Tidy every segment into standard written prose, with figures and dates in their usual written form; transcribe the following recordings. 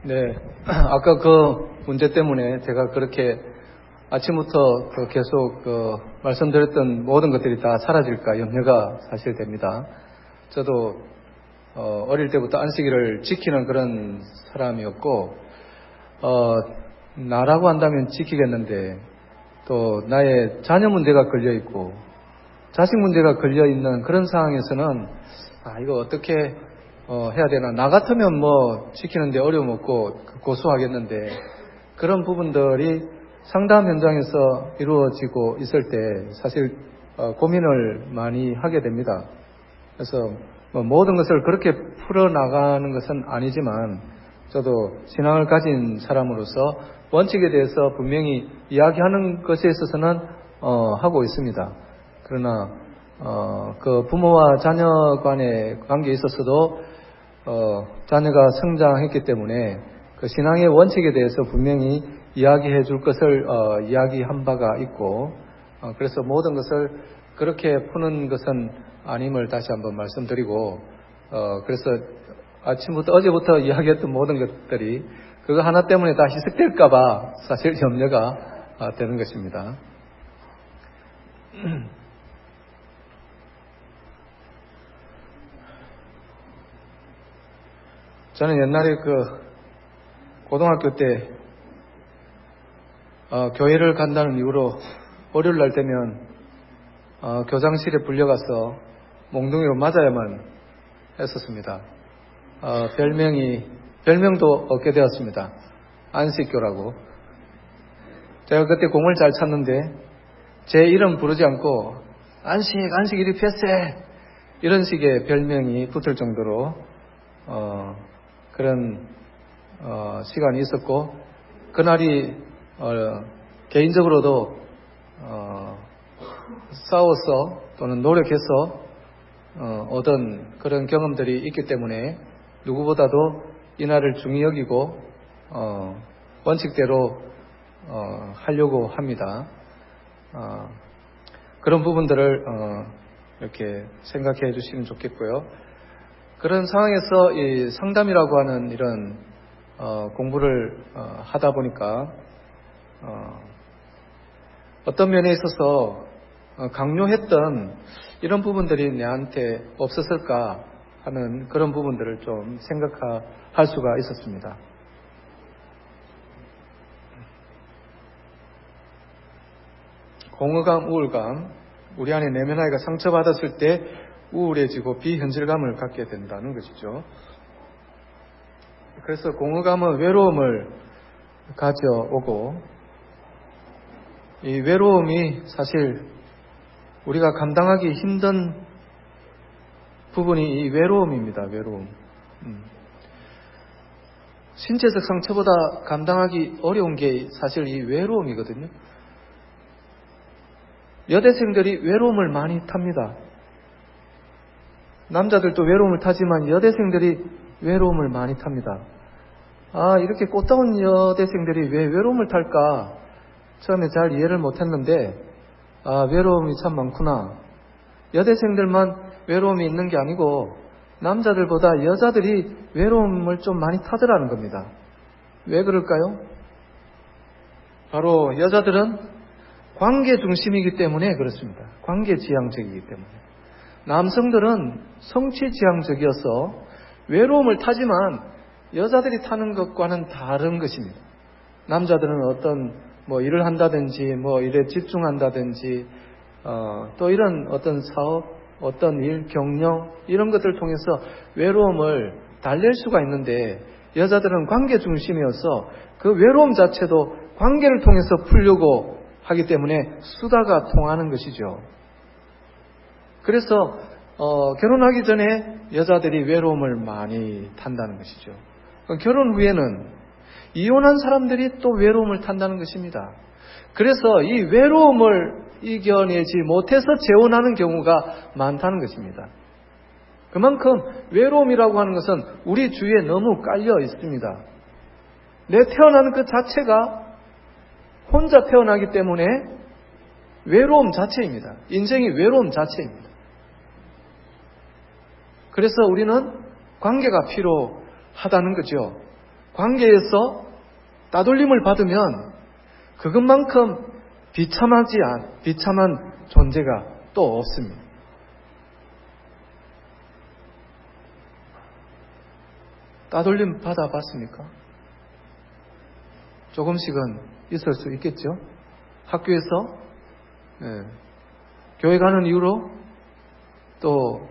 네, 아까 그 문제 때문에 제가 그렇게 아침부터 계속 말씀드렸던 모든 것들이 다 사라질까 염려가 사실 됩니다. 저도 어릴 때부터 안식일을 지키는 그런 사람이었고, 나라고 한다면 지키겠는데, 또 나의 자녀 문제가 걸려있고, 자식 문제가 걸려있는 그런 상황에서는, 이거 어떻게 해야 되나. 나 같으면 뭐 지키는데 어려움 없고 고수하겠는데, 그런 부분들이 상담 현장에서 이루어지고 있을 때 사실 고민을 많이 하게 됩니다. 그래서 모든 것을 그렇게 풀어나가는 것은 아니지만, 저도 신앙을 가진 사람으로서 원칙에 대해서 분명히 이야기하는 것에 있어서는 하고 있습니다. 그러나 그 부모와 자녀 간의 관계에 있어서도 자녀가 성장했기 때문에 그 신앙의 원칙에 대해서 분명히 이야기해 줄 것을 이야기한 바가 있고, 그래서 모든 것을 그렇게 푸는 것은 아님을 다시 한번 말씀드리고, 그래서 아침부터 어제부터 이야기했던 모든 것들이 그거 하나 때문에 다 희석될까봐 사실 염려가 되는 것입니다. 저는 옛날에 고등학교 때 교회를 간다는 이유로 월요일 날 되면 교장실에 불려가서 몽둥이로 맞아야만 했었습니다. 별명도 얻게 되었습니다. 안식교라고. 제가 그때 공을 잘 찼는데 제 이름 부르지 않고 안식 이리 패세 이런 식의 별명이 붙을 정도로 그런 시간이 있었고, 그날이 개인적으로도 싸워서 또는 노력해서 얻은 그런 경험들이 있기 때문에 누구보다도 이날을 중히 여기고 원칙대로 하려고 합니다. 그런 부분들을 이렇게 생각해 주시면 좋겠고요. 그런 상황에서 이 상담이라고 하는 이런 공부를 하다 보니까 어떤 면에 있어서 강요했던 이런 부분들이 내한테 없었을까 하는 그런 부분들을 좀 생각할 수가 있었습니다. 공허감, 우울감, 우리 안에 내면 아이가 상처받았을 때 우울해지고 비현실감을 갖게 된다는 것이죠. 그래서 공허감은 외로움을 가져오고, 이 외로움이 사실 우리가 감당하기 힘든 부분이 이 외로움입니다. 외로움. 신체적 상처보다 감당하기 어려운 게 사실 이 외로움이거든요. 여대생들이 외로움을 많이 탑니다. 남자들도 외로움을 타지만 여대생들이 외로움을 많이 탑니다. 이렇게 꽃다운 여대생들이 왜 외로움을 탈까? 처음에 잘 이해를 못했는데, 외로움이 참 많구나. 여대생들만 외로움이 있는 게 아니고 남자들보다 여자들이 외로움을 좀 많이 타더라는 겁니다. 왜 그럴까요? 바로 여자들은 관계 중심이기 때문에 그렇습니다. 관계 지향적이기 때문에. 남성들은 성취 지향적이어서 외로움을 타지만 여자들이 타는 것과는 다른 것입니다. 남자들은 어떤 일을 한다든지 일에 집중한다든지 또 이런 어떤 사업, 어떤 일, 경영 이런 것들을 통해서 외로움을 달랠 수가 있는데, 여자들은 관계 중심이어서 그 외로움 자체도 관계를 통해서 풀려고 하기 때문에 수다가 통하는 것이죠. 그래서 결혼하기 전에 여자들이 외로움을 많이 탄다는 것이죠. 결혼 후에는 이혼한 사람들이 또 외로움을 탄다는 것입니다. 그래서 이 외로움을 이겨내지 못해서 재혼하는 경우가 많다는 것입니다. 그만큼 외로움이라고 하는 것은 우리 주위에 너무 깔려 있습니다. 내 태어나는 그 자체가 혼자 태어나기 때문에 외로움 자체입니다. 인생이 외로움 자체입니다. 그래서 우리는 관계가 필요하다는 거죠. 관계에서 따돌림을 받으면 그것만큼 비참한 존재가 또 없습니다. 따돌림 받아봤습니까? 조금씩은 있을 수 있겠죠? 학교에서, 교회 가는 이유로, 또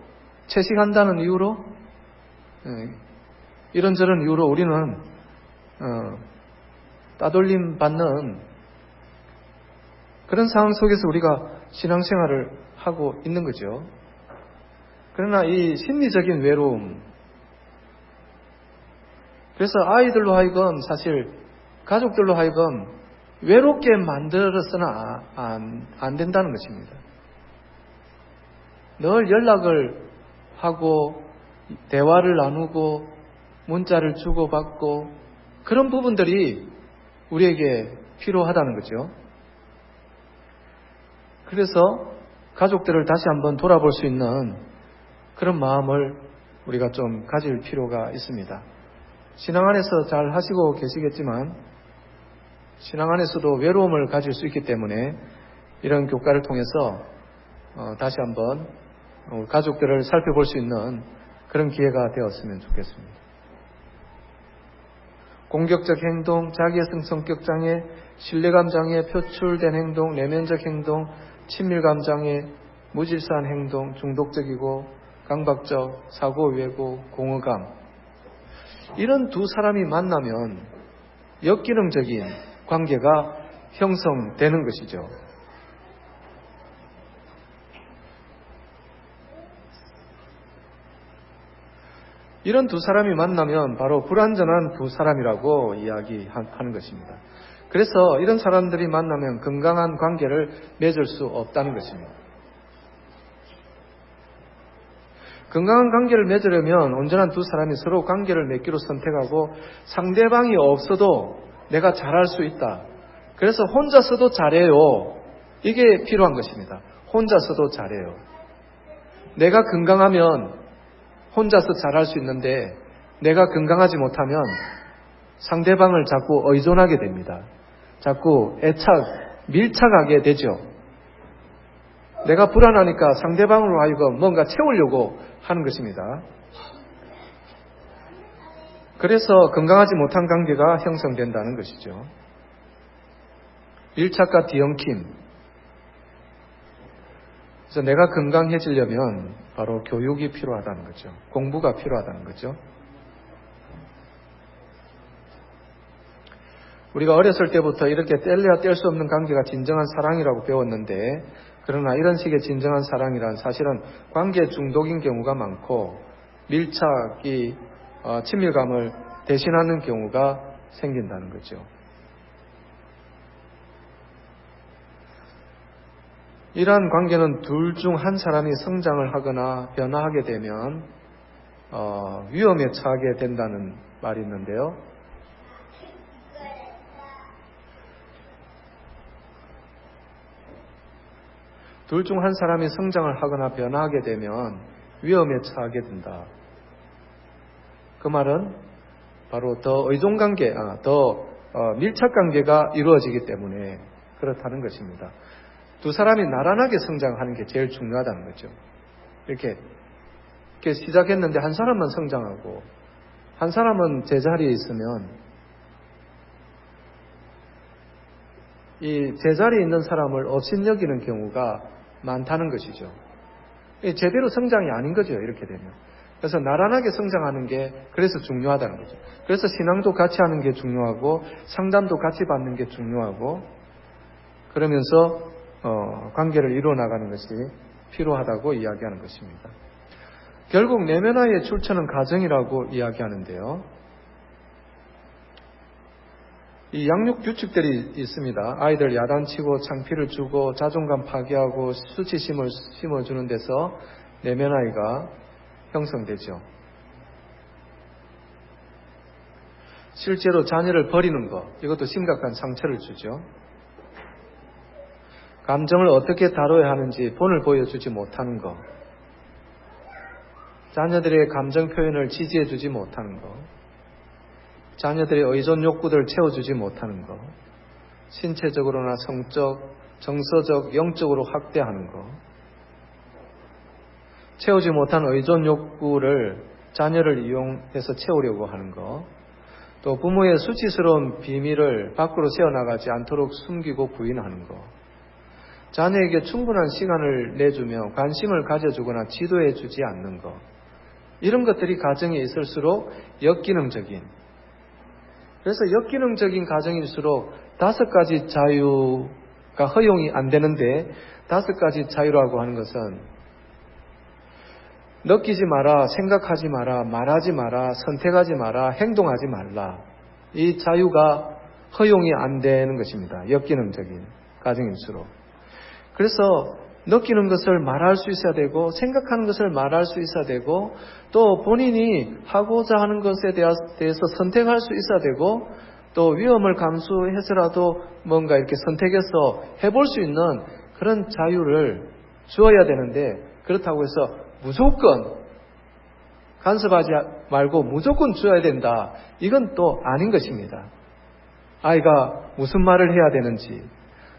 채식한다는 이유로, 이런저런 이유로 우리는 따돌림 받는 그런 상황 속에서 우리가 신앙생활을 하고 있는 거죠. 그러나 이 심리적인 외로움, 그래서 아이들로 하여금 사실 가족들로 하여금 외롭게 만들어서는 안 된다는 것입니다. 늘 연락을 하고 대화를 나누고 문자를 주고받고 그런 부분들이 우리에게 필요하다는 거죠. 그래서 가족들을 다시 한번 돌아볼 수 있는 그런 마음을 우리가 좀 가질 필요가 있습니다. 신앙 안에서 잘 하시고 계시겠지만 신앙 안에서도 외로움을 가질 수 있기 때문에 이런 교과를 통해서 다시 한번 가족들을 살펴볼 수 있는 그런 기회가 되었으면 좋겠습니다. 공격적 행동, 자기애성 성격 장애, 신뢰감 장애, 표출된 행동, 내면적 행동, 친밀감 장애, 무질서한 행동, 중독적이고 강박적, 사고 왜고, 공허감, 이런 두 사람이 만나면 역기능적인 관계가 형성되는 것이죠. 이런 두 사람이 만나면 바로 불완전한 두 사람이라고 이야기하는 것입니다. 그래서 이런 사람들이 만나면 건강한 관계를 맺을 수 없다는 것입니다. 건강한 관계를 맺으려면 온전한 두 사람이 서로 관계를 맺기로 선택하고 상대방이 없어도 내가 잘할 수 있다. 그래서 혼자서도 잘해요. 이게 필요한 것입니다. 혼자서도 잘해요. 내가 건강하면 혼자서 잘할 수 있는데 내가 건강하지 못하면 상대방을 자꾸 의존하게 됩니다. 자꾸 밀착하게 되죠. 내가 불안하니까 상대방으로 하여금 뭔가 채우려고 하는 것입니다. 그래서 건강하지 못한 관계가 형성된다는 것이죠. 밀착과 뒤엉킴. 그래서 내가 건강해지려면 바로 교육이 필요하다는 거죠. 공부가 필요하다는 거죠. 우리가 어렸을 때부터 이렇게 뗄래야 뗄 수 없는 관계가 진정한 사랑이라고 배웠는데, 그러나 이런 식의 진정한 사랑이란 사실은 관계 중독인 경우가 많고 밀착이 친밀감을 대신하는 경우가 생긴다는 거죠. 이러한 관계는 둘 중 한 사람이 성장을 하거나 변화하게 되면 위험에 처하게 된다는 말이 있는데요. 둘 중 한 사람이 성장을 하거나 변화하게 되면 위험에 처하게 된다. 그 말은 바로 더 의존관계, 더 밀착관계가 이루어지기 때문에 그렇다는 것입니다. 두 사람이 나란하게 성장하는 게 제일 중요하다는 거죠. 이렇게 시작했는데 한 사람만 성장하고 한 사람은 제자리에 있으면 이 제자리에 있는 사람을 업신여기는 경우가 많다는 것이죠. 제대로 성장이 아닌 거죠. 이렇게 되면. 그래서 나란하게 성장하는 게 그래서 중요하다는 거죠. 그래서 신앙도 같이 하는 게 중요하고 상담도 같이 받는 게 중요하고 그러면서 관계를 이루어나가는 것이 필요하다고 이야기하는 것입니다. 결국 내면화의 출처는 가정이라고 이야기하는데요. 이 양육 규칙들이 있습니다. 아이들 야단치고 창피를 주고 자존감 파괴하고 수치심을 심어주는 데서 내면화가 형성되죠. 실제로 자녀를 버리는 것, 이것도 심각한 상처를 주죠. 감정을 어떻게 다뤄야 하는지 본을 보여주지 못하는 것, 자녀들의 감정 표현을 지지해주지 못하는 것, 자녀들의 의존 욕구들을 채워주지 못하는 것, 신체적으로나 성적, 정서적, 영적으로 학대하는 것, 채우지 못한 의존 욕구를 자녀를 이용해서 채우려고 하는 것, 또 부모의 수치스러운 비밀을 밖으로 새어나가지 않도록 숨기고 부인하는 것, 자녀에게 충분한 시간을 내주며 관심을 가져주거나 지도해주지 않는 것, 이런 것들이 가정에 있을수록 역기능적인, 그래서 역기능적인 가정일수록 5가지 자유가 허용이 안 되는데 5가지 자유라고 하는 것은 느끼지 마라, 생각하지 마라, 말하지 마라, 선택하지 마라, 행동하지 말라. 이 자유가 허용이 안 되는 것입니다. 역기능적인 가정일수록. 그래서 느끼는 것을 말할 수 있어야 되고 생각하는 것을 말할 수 있어야 되고 또 본인이 하고자 하는 것에 대해서 선택할 수 있어야 되고 또 위험을 감수해서라도 뭔가 이렇게 선택해서 해볼 수 있는 그런 자유를 주어야 되는데 그렇다고 해서 무조건 간섭하지 말고 무조건 주어야 된다. 이건 또 아닌 것입니다. 아이가 무슨 말을 해야 되는지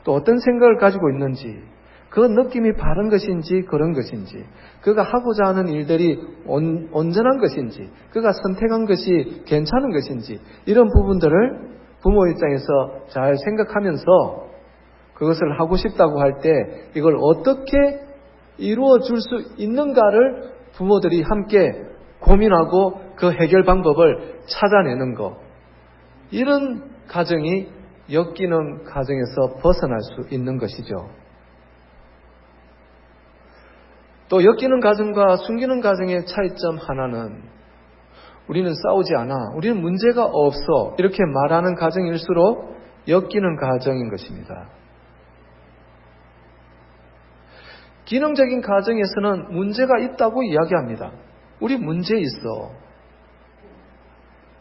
또 어떤 생각을 가지고 있는지 그 느낌이 바른 것인지 그런 것인지 그가 하고자 하는 일들이 온전한 것인지 그가 선택한 것이 괜찮은 것인지 이런 부분들을 부모 입장에서 잘 생각하면서 그것을 하고 싶다고 할 때 이걸 어떻게 이루어 줄 수 있는가를 부모들이 함께 고민하고 그 해결 방법을 찾아내는 것, 이런 가정이 역기능 가정에서 벗어날 수 있는 것이죠. 또 역기능 가정과 순기능 가정의 차이점 하나는 우리는 싸우지 않아, 우리는 문제가 없어 이렇게 말하는 가정일수록 역기능 가정인 것입니다. 기능적인 가정에서는 문제가 있다고 이야기합니다. 우리 문제 있어.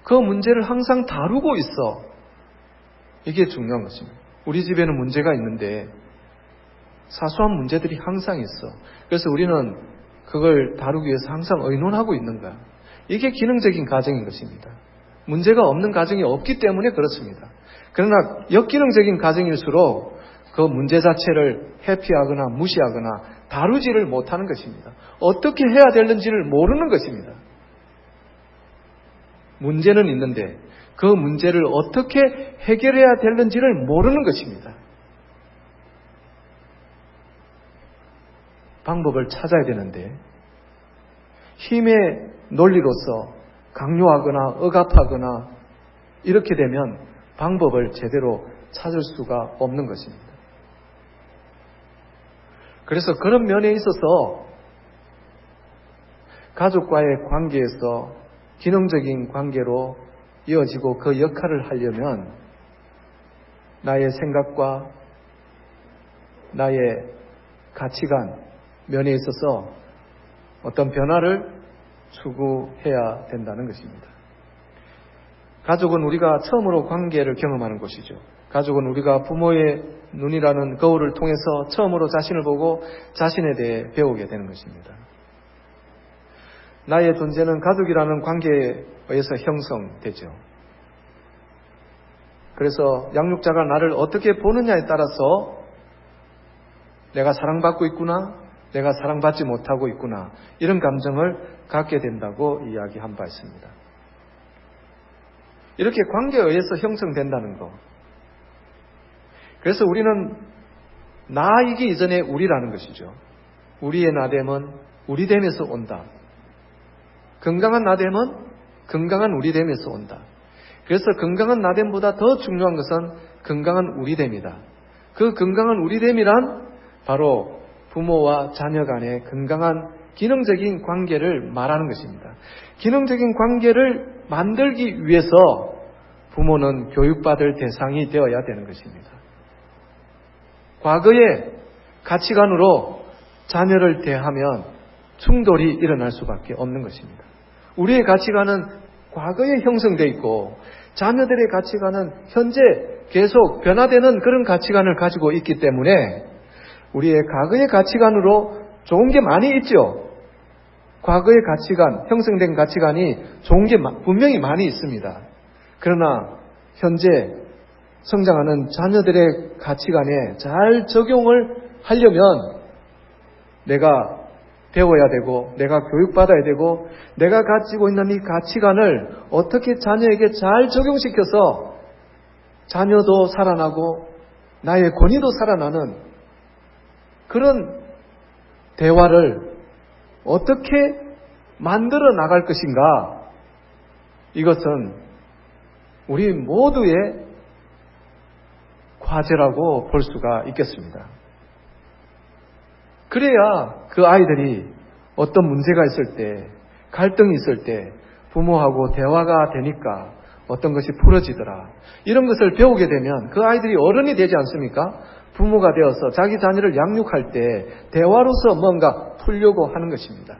그 문제를 항상 다루고 있어. 이게 중요한 것입니다. 우리 집에는 문제가 있는데 사소한 문제들이 항상 있어. 그래서 우리는 그걸 다루기 위해서 항상 의논하고 있는 거야. 이게 기능적인 가정인 것입니다. 문제가 없는 가정이 없기 때문에 그렇습니다. 그러나 역기능적인 가정일수록 그 문제 자체를 회피하거나 무시하거나 다루지를 못하는 것입니다. 어떻게 해야 되는지를 모르는 것입니다. 문제는 있는데 그 문제를 어떻게 해결해야 되는지를 모르는 것입니다. 방법을 찾아야 되는데 힘의 논리로서 강요하거나 억압하거나 이렇게 되면 방법을 제대로 찾을 수가 없는 것입니다. 그래서 그런 면에 있어서 가족과의 관계에서 기능적인 관계로 이어지고 그 역할을 하려면 나의 생각과 나의 가치관 면에 있어서 어떤 변화를 추구해야 된다는 것입니다. 가족은 우리가 처음으로 관계를 경험하는 곳이죠. 가족은 우리가 부모의 눈이라는 거울을 통해서 처음으로 자신을 보고 자신에 대해 배우게 되는 것입니다. 나의 존재는 가족이라는 관계에 의해서 형성되죠. 그래서 양육자가 나를 어떻게 보느냐에 따라서 내가 사랑받고 있구나, 내가 사랑받지 못하고 있구나, 이런 감정을 갖게 된다고 이야기한 바 있습니다. 이렇게 관계에 의해서 형성된다는 것. 그래서 우리는 나이기 이전에 우리라는 것이죠. 우리의 나됨은 우리됨에서 온다. 건강한 나됨은 건강한 우리됨에서 온다. 그래서 건강한 나됨보다 더 중요한 것은 건강한 우리됨이다. 그 건강한 우리됨이란 바로 부모와 자녀 간의 건강한 기능적인 관계를 말하는 것입니다. 기능적인 관계를 만들기 위해서 부모는 교육받을 대상이 되어야 되는 것입니다. 과거의 가치관으로 자녀를 대하면 충돌이 일어날 수밖에 없는 것입니다. 우리의 가치관은 과거에 형성되어 있고 자녀들의 가치관은 현재 계속 변화되는 그런 가치관을 가지고 있기 때문에 우리의 과거의 가치관으로 좋은 게 많이 있죠. 과거의 가치관, 형성된 가치관이 좋은 게 분명히 많이 있습니다. 그러나 현재 성장하는 자녀들의 가치관에 잘 적용을 하려면 내가 배워야 되고 내가 교육받아야 되고 내가 가지고 있는 이 가치관을 어떻게 자녀에게 잘 적용시켜서 자녀도 살아나고 나의 권위도 살아나는 그런 대화를 어떻게 만들어 나갈 것인가? 이것은 우리 모두의 과제라고 볼 수가 있겠습니다. 그래야 그 아이들이 어떤 문제가 있을 때, 갈등이 있을 때 부모하고 대화가 되니까 어떤 것이 풀어지더라. 이런 것을 배우게 되면 그 아이들이 어른이 되지 않습니까? 부모가 되어서 자기 자녀를 양육할 때 대화로서 뭔가 풀려고 하는 것입니다.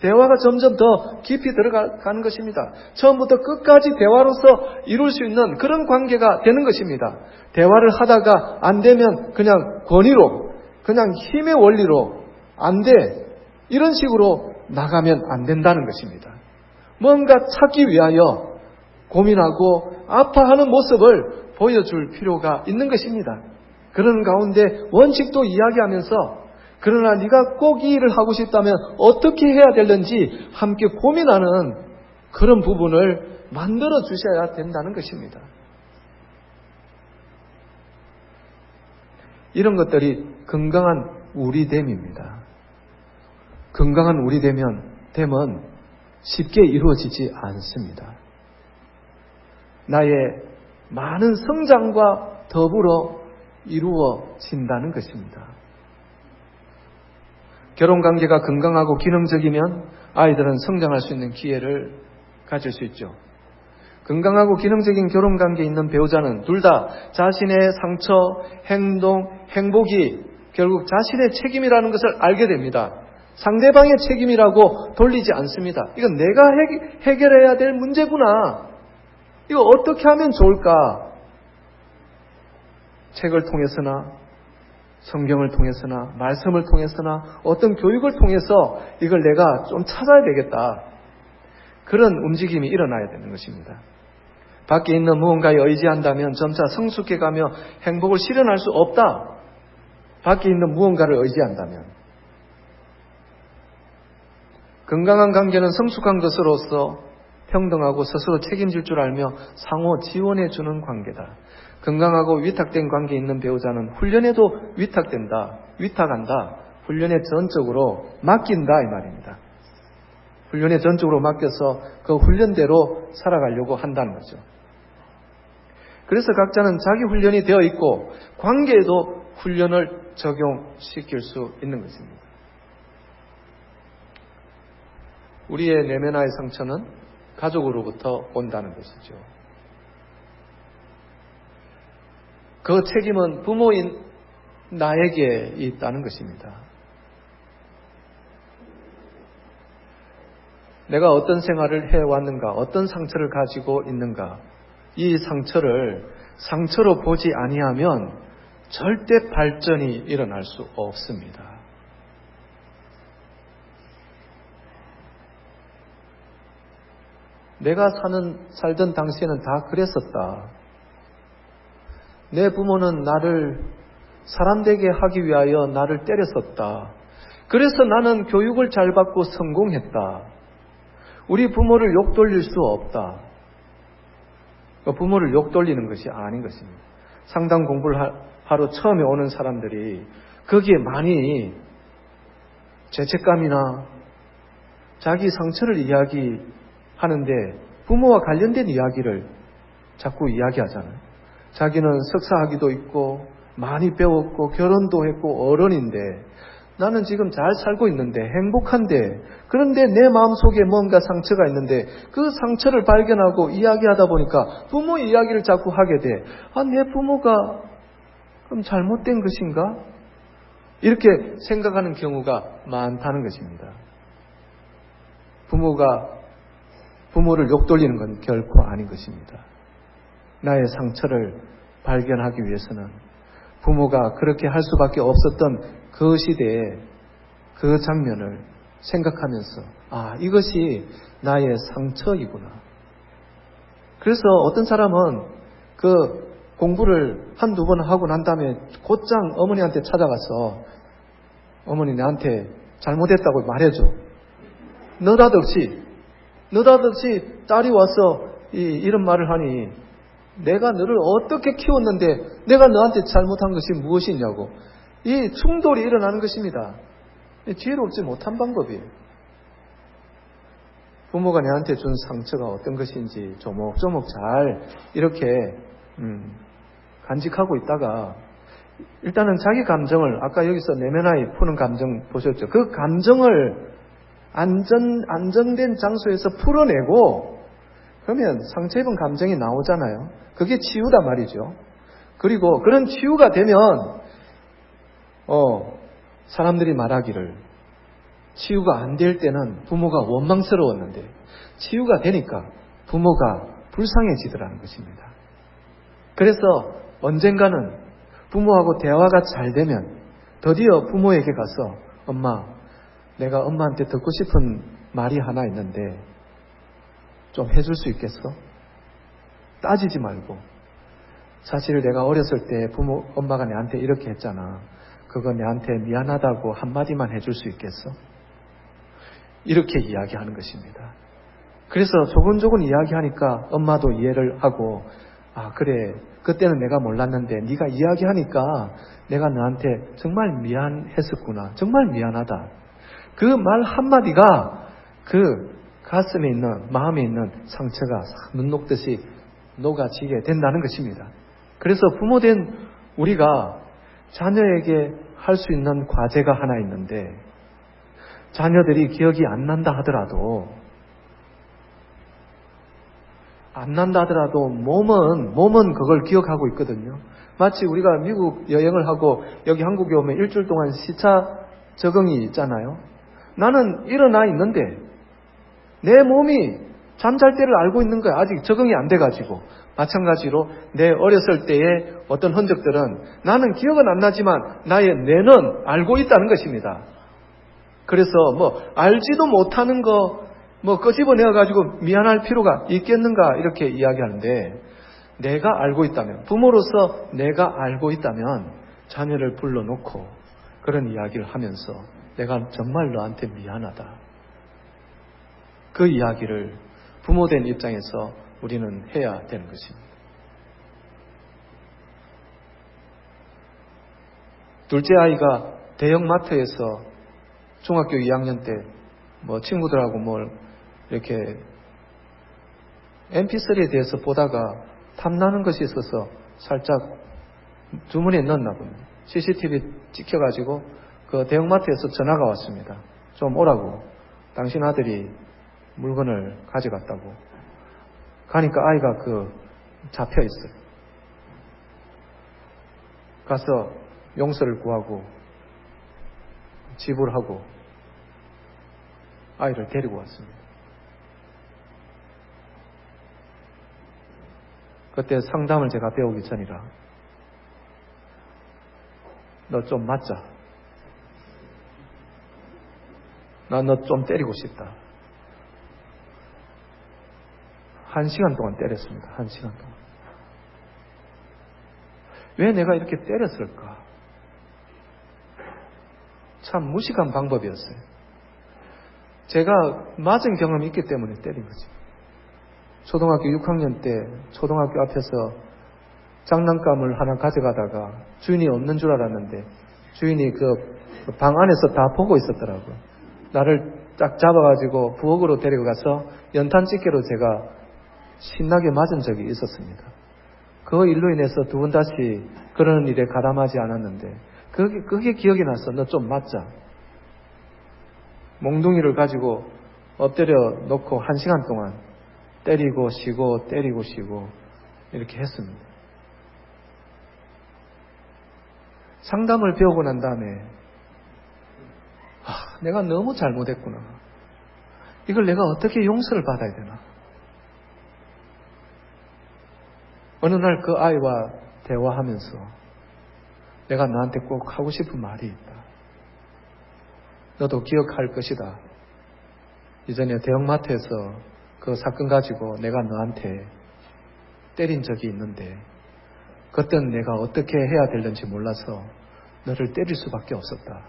대화가 점점 더 깊이 들어가는 것입니다. 처음부터 끝까지 대화로서 이룰 수 있는 그런 관계가 되는 것입니다. 대화를 하다가 안 되면 그냥 권위로, 그냥 힘의 원리로 안 돼. 이런 식으로 나가면 안 된다는 것입니다. 뭔가 찾기 위하여 고민하고 아파하는 모습을 보여줄 필요가 있는 것입니다. 그런 가운데 원칙도 이야기하면서 그러나 네가 꼭 이 일을 하고 싶다면 어떻게 해야 되는지 함께 고민하는 그런 부분을 만들어 주셔야 된다는 것입니다. 이런 것들이 건강한 우리됨입니다. 건강한 우리됨은 쉽게 이루어지지 않습니다. 나의 많은 성장과 더불어 이루어진다는 것입니다. 결혼관계가 건강하고 기능적이면 아이들은 성장할 수 있는 기회를 가질 수 있죠. 건강하고 기능적인 결혼관계에 있는 배우자는 둘 다 자신의 상처, 행동, 행복이 결국 자신의 책임이라는 것을 알게 됩니다. 상대방의 책임이라고 돌리지 않습니다. 이건 내가 해결해야 될 문제구나. 이거 어떻게 하면 좋을까? 책을 통해서나 성경을 통해서나 말씀을 통해서나 어떤 교육을 통해서 이걸 내가 좀 찾아야 되겠다. 그런 움직임이 일어나야 되는 것입니다. 밖에 있는 무언가에 의지한다면 점차 성숙해가며 행복을 실현할 수 없다. 밖에 있는 무언가를 의지한다면. 건강한 관계는 성숙한 것으로서 평등하고 스스로 책임질 줄 알며 상호 지원해 주는 관계다. 건강하고 위탁된 관계에 있는 배우자는 훈련에도 위탁한다. 훈련에 전적으로 맡긴다 이 말입니다. 훈련에 전적으로 맡겨서 그 훈련대로 살아가려고 한다는 거죠. 그래서 각자는 자기 훈련이 되어 있고 관계에도 훈련을 적용시킬 수 있는 것입니다. 우리의 내면의 상처는 가족으로부터 온다는 것이죠. 그 책임은 부모인 나에게 있다는 것입니다. 내가 어떤 생활을 해왔는가, 어떤 상처를 가지고 있는가, 이 상처를 상처로 보지 아니하면 절대 발전이 일어날 수 없습니다. 내가 살던 당시에는 다 그랬었다. 내 부모는 나를 사람되게 하기 위하여 나를 때렸었다. 그래서 나는 교육을 잘 받고 성공했다. 우리 부모를 욕돌릴 수 없다. 부모를 욕돌리는 것이 아닌 것입니다. 상담 공부를 하러 처음에 오는 사람들이 거기에 많이 죄책감이나 자기 상처를 이야기하는데 부모와 관련된 이야기를 자꾸 이야기하잖아요. 자기는 석사학위도 있고 많이 배웠고 결혼도 했고 어른인데 나는 지금 잘 살고 있는데 행복한데 그런데 내 마음속에 뭔가 상처가 있는데 그 상처를 발견하고 이야기하다 보니까 부모 이야기를 자꾸 하게 돼. 내 부모가 그럼 잘못된 것인가? 이렇게 생각하는 경우가 많다는 것입니다. 부모를 욕돌리는 건 결코 아닌 것입니다. 나의 상처를 발견하기 위해서는 부모가 그렇게 할 수밖에 없었던 그 시대의 그 장면을 생각하면서 이것이 나의 상처이구나. 그래서 어떤 사람은 그 공부를 한두 번 하고 난 다음에 곧장 어머니한테 찾아가서 어머니 나한테 잘못했다고 말해줘. 느닷없이 딸이 와서 이런 말을 하니 내가 너를 어떻게 키웠는데 내가 너한테 잘못한 것이 무엇이냐고. 이 충돌이 일어나는 것입니다. 지혜롭지 못한 방법이에요. 부모가 내한테 준 상처가 어떤 것인지 조목조목 잘 이렇게 간직하고 있다가 일단은 자기 감정을 아까 여기서 내면화에 푸는 감정 보셨죠? 그 감정을 안정된 장소에서 풀어내고 그러면 상처 입은 감정이 나오잖아요. 그게 치유다 말이죠. 그리고 그런 치유가 되면 사람들이 말하기를 치유가 안 될 때는 부모가 원망스러웠는데 치유가 되니까 부모가 불쌍해지더라는 것입니다. 그래서 언젠가는 부모하고 대화가 잘 되면 드디어 부모에게 가서 엄마, 내가 엄마한테 듣고 싶은 말이 하나 있는데 좀 해줄 수 있겠어? 따지지 말고 사실 내가 어렸을 때 엄마가 내한테 이렇게 했잖아. 그거 내한테 미안하다고 한마디만 해줄 수 있겠어? 이렇게 이야기하는 것입니다. 그래서 조근조근 이야기하니까 엄마도 이해를 하고 아 그래 그때는 내가 몰랐는데 네가 이야기하니까 내가 너한테 정말 미안했었구나. 정말 미안하다. 그 말 한마디가 그 가슴에 있는 마음에 있는 상처가 눈 녹듯이 녹아지게 된다는 것입니다. 그래서 부모된 우리가 자녀에게 할 수 있는 과제가 하나 있는데 자녀들이 기억이 안 난다 하더라도 몸은 그걸 기억하고 있거든요. 마치 우리가 미국 여행을 하고 여기 한국에 오면 일주일 동안 시차 적응이 있잖아요. 나는 일어나 있는데 내 몸이 잠잘 때를 알고 있는 거야. 아직 적응이 안 돼가지고. 마찬가지로 내 어렸을 때의 어떤 흔적들은 나는 기억은 안 나지만 나의 뇌는 알고 있다는 것입니다. 그래서 알지도 못하는 거 끄집어내가지고 미안할 필요가 있겠는가 이렇게 이야기하는데 내가 알고 있다면 부모로서 내가 알고 있다면 자녀를 불러놓고 그런 이야기를 하면서 내가 정말 너한테 미안하다. 그 이야기를 부모된 입장에서 우리는 해야 되는 것입니다. 둘째 아이가 대형마트에서 중학교 2학년 때 친구들하고 이렇게 MP3에 대해서 보다가 탐나는 것이 있어서 살짝 주머니에 넣었나 봅니다. CCTV 찍혀가지고 그 대형마트에서 전화가 왔습니다. 좀 오라고. 당신 아들이 물건을 가져갔다고. 가니까 아이가 잡혀 있어요. 가서 용서를 구하고 지불하고 아이를 데리고 왔습니다. 그때 상담을 제가 배우기 전이라 너 좀 맞자. 나 너 좀 때리고 싶다. 1시간 동안 때렸습니다. 1시간 동안. 왜 내가 이렇게 때렸을까? 참 무식한 방법이었어요. 제가 맞은 경험이 있기 때문에 때린 거지. 초등학교 6학년 때 초등학교 앞에서 장난감을 하나 가져가다가 주인이 없는 줄 알았는데 주인이 그 방 안에서 다 보고 있었더라고요. 나를 딱 잡아가지고 부엌으로 데려가서 연탄집게로 제가 신나게 맞은 적이 있었습니다. 그 일로 인해서 두 번 다시 그런 일에 가담하지 않았는데 그게 기억이 나서 너 좀 맞자. 몽둥이를 가지고 엎드려 놓고 1시간 동안 때리고 쉬고 때리고 쉬고 이렇게 했습니다. 상담을 배우고 난 다음에 내가 너무 잘못했구나. 이걸 내가 어떻게 용서를 받아야 되나. 어느 날 그 아이와 대화하면서 내가 너한테 꼭 하고 싶은 말이 있다. 너도 기억할 것이다. 이전에 대형마트에서 그 사건 가지고 내가 너한테 때린 적이 있는데 그때는 내가 어떻게 해야 될는지 몰라서 너를 때릴 수밖에 없었다.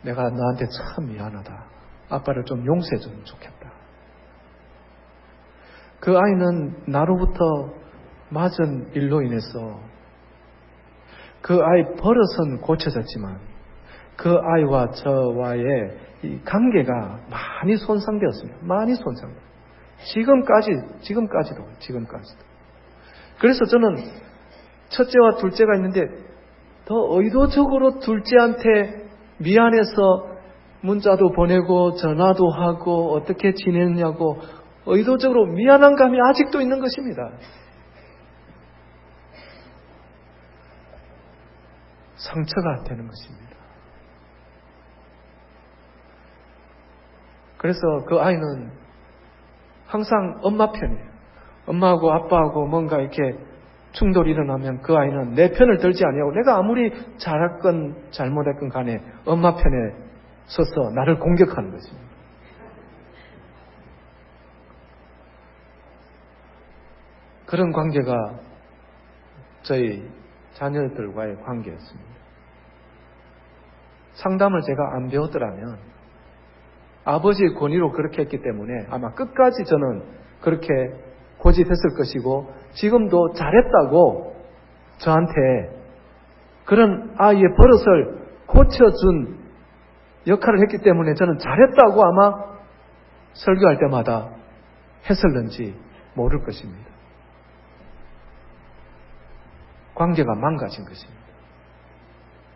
내가 너한테 참 미안하다. 아빠를 좀 용서해 주면 좋겠다. 그 아이는 나로부터 맞은 일로 인해서 그 아이 버릇은 고쳐졌지만 그 아이와 저와의 이 관계가 많이 손상되었습니다. 많이 손상돼요. 지금까지도. 그래서 저는 첫째와 둘째가 있는데 더 의도적으로 둘째한테 미안해서 문자도 보내고 전화도 하고 어떻게 지냈냐고 의도적으로 미안한 감이 아직도 있는 것입니다. 상처가 되는 것입니다. 그래서 그 아이는 항상 엄마 편이에요. 엄마하고 아빠하고 뭔가 이렇게 충돌이 일어나면 그 아이는 내 편을 들지 아니하고 내가 아무리 잘했건 잘못했건 간에 엄마 편에 서서 나를 공격하는 것입니다. 그런 관계가 저희 자녀들과의 관계였습니다. 상담을 제가 안 배웠더라면 아버지의 권위로 그렇게 했기 때문에 아마 끝까지 저는 그렇게 고집했을 것이고 지금도 잘했다고 저한테 그런 아이의 버릇을 고쳐준 역할을 했기 때문에 저는 잘했다고 아마 설교할 때마다 했을는지 모를 것입니다. 관계가 망가진 것입니다.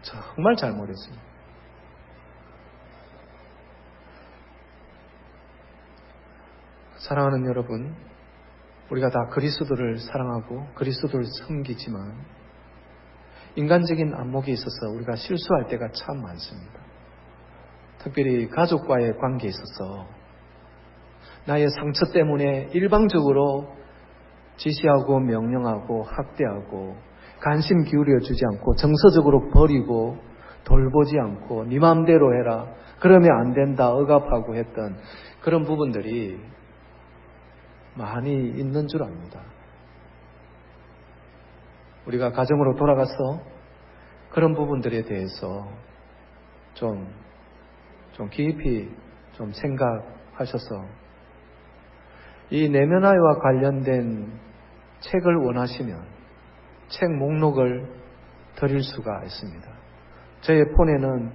정말 잘못했습니다. 사랑하는 여러분, 우리가 다 그리스도를 사랑하고 그리스도를 섬기지만 인간적인 안목에 있어서 우리가 실수할 때가 참 많습니다. 특별히 가족과의 관계에 있어서 나의 상처 때문에 일방적으로 지시하고 명령하고 학대하고 관심 기울여 주지 않고 정서적으로 버리고 돌보지 않고 네 마음대로 해라, 그러면 안 된다, 억압하고 했던 그런 부분들이 많이 있는 줄 압니다. 우리가 가정으로 돌아가서 그런 부분들에 대해서 좀 깊이 좀 생각하셔서 이 내면아이와 관련된 책을 원하시면 책 목록을 드릴 수가 있습니다. 저의 폰에는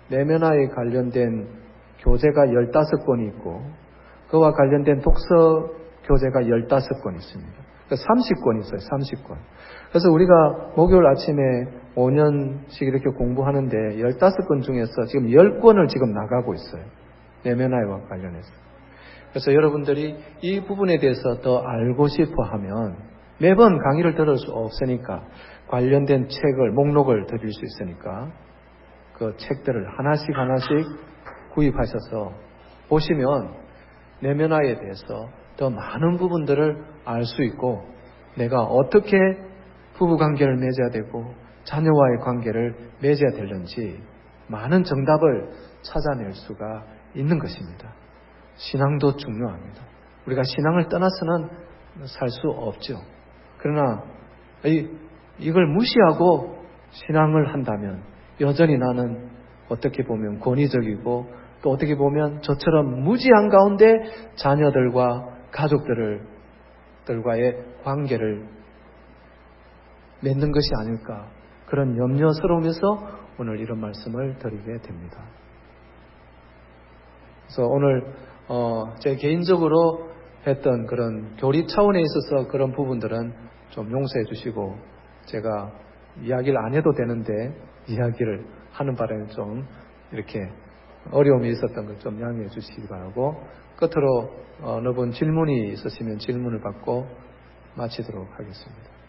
내면아이 관련된 교재가 15권이 있고 그와 관련된 독서 교재가 15권 있습니다. 30권 있어요. 30권. 그래서 우리가 목요일 아침에 5년씩 이렇게 공부하는데 15권 중에서 지금 10권을 지금 나가고 있어요. 내면아이와 관련해서. 그래서 여러분들이 이 부분에 대해서 더 알고 싶어 하면 매번 강의를 들을 수 없으니까 관련된 책을, 목록을 드릴 수 있으니까 그 책들을 하나씩 구입하셔서 보시면 내면아이에 대해서 더 많은 부분들을 알 수 있고 내가 어떻게 부부관계를 맺어야 되고 자녀와의 관계를 맺어야 되는지 많은 정답을 찾아낼 수가 있는 것입니다. 신앙도 중요합니다. 우리가 신앙을 떠나서는 살 수 없죠. 그러나 이걸 무시하고 신앙을 한다면 여전히 나는 어떻게 보면 권위적이고 또 어떻게 보면 저처럼 무지한 가운데 자녀들과 가족들과의 관계를 맺는 것이 아닐까, 그런 염려스러우면서 오늘 이런 말씀을 드리게 됩니다. 그래서 오늘 제 개인적으로 했던 그런 교리 차원에 있어서 그런 부분들은 좀 용서해 주시고 제가 이야기를 안 해도 되는데 이야기를 하는 바람에 좀 이렇게 어려움이 있었던 걸 좀 양해해 주시기 바라고, 끝으로 어느 분 질문이 있으시면 질문을 받고 마치도록 하겠습니다.